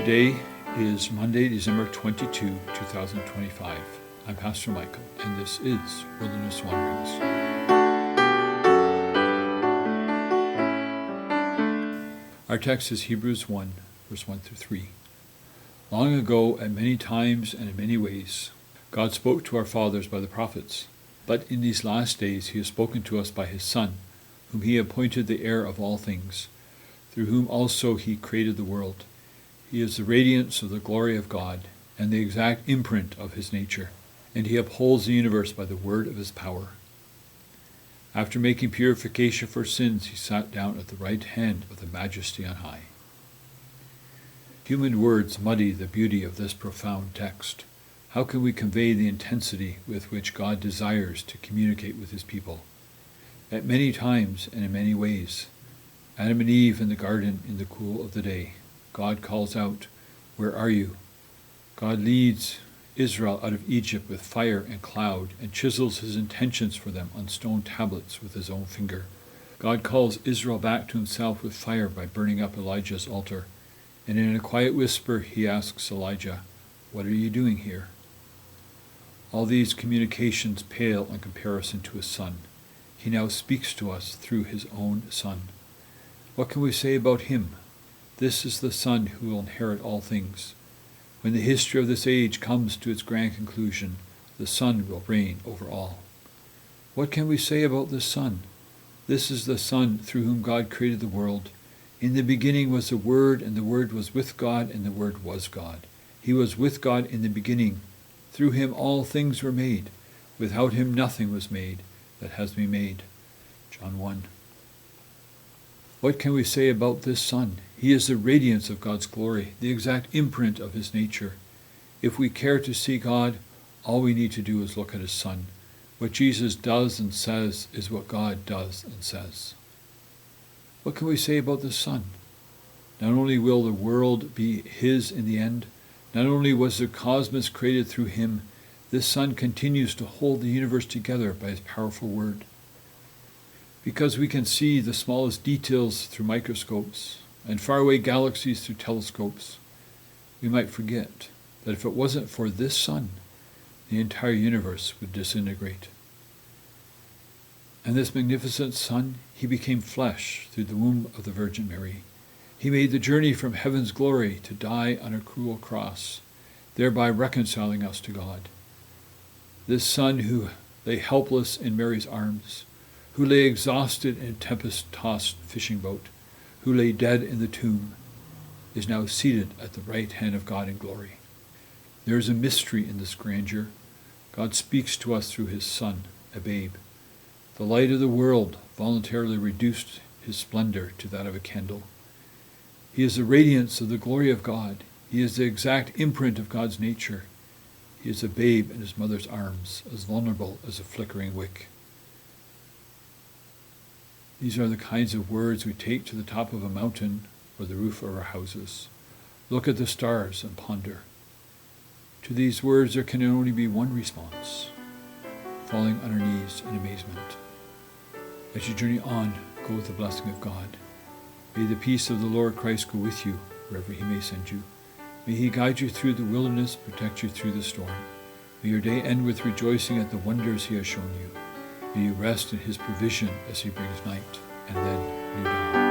Today is Monday, December 22, 2025. I'm Pastor Michael, and this is Wilderness Wanderings. Our text is Hebrews 1, verse 1 through 3. Long ago, at many times and in many ways, God spoke to our fathers by the prophets. But in these last days he has spoken to us by his Son, whom he appointed the heir of all things, through whom also he created the world. He is the radiance of the glory of God, and the exact imprint of his nature, and he upholds the universe by the word of his power. After making purification for sins, he sat down at the right hand of the Majesty on high. Human words muddy the beauty of this profound text. How can we convey the intensity with which God desires to communicate with his people? At many times and in many ways, Adam and Eve in the garden in the cool of the day, God calls out, "Where are you?" God leads Israel out of Egypt with fire and cloud and chisels his intentions for them on stone tablets with his own finger. God calls Israel back to himself with fire by burning up Elijah's altar. And in a quiet whisper he asks Elijah, "What are you doing here?" All these communications pale in comparison to his Son. He now speaks to us through his own Son. What can we say about him? This is the Son who will inherit all things. When the history of this age comes to its grand conclusion, the Son will reign over all. What can we say about this Son? This is the Son through whom God created the world. In the beginning was the Word, and the Word was with God, and the Word was God. He was with God in the beginning. Through him all things were made. Without him nothing was made that has been made. John 1. What can we say about this Son? He is the radiance of God's glory, the exact imprint of his nature. If we care to see God, all we need to do is look at his Son. What Jesus does and says is what God does and says. What can we say about this Son? Not only will the world be his in the end, not only was the cosmos created through him, this Son continues to hold the universe together by his powerful word. Because we can see the smallest details through microscopes and faraway galaxies through telescopes, we might forget that if it wasn't for this Son, the entire universe would disintegrate. And this magnificent Son, he became flesh through the womb of the Virgin Mary. He made the journey from heaven's glory to die on a cruel cross, thereby reconciling us to God. This Son who lay helpless in Mary's arms, who lay exhausted in a tempest-tossed fishing boat, who lay dead in the tomb, is now seated at the right hand of God in glory. There is a mystery in this grandeur. God speaks to us through his Son, a babe. The light of the world voluntarily reduced his splendor to that of a candle. He is the radiance of the glory of God. He is the exact imprint of God's nature. He is a babe in his mother's arms, as vulnerable as a flickering wick. These are the kinds of words we take to the top of a mountain or the roof of our houses. Look at the stars and ponder. To these words there can only be one response: falling on our knees in amazement. As you journey on, go with the blessing of God. May the peace of the Lord Christ go with you wherever he may send you. May he guide you through the wilderness, protect you through the storm. May your day end with rejoicing at the wonders he has shown you. May you rest in his provision as he brings night and then new dawn.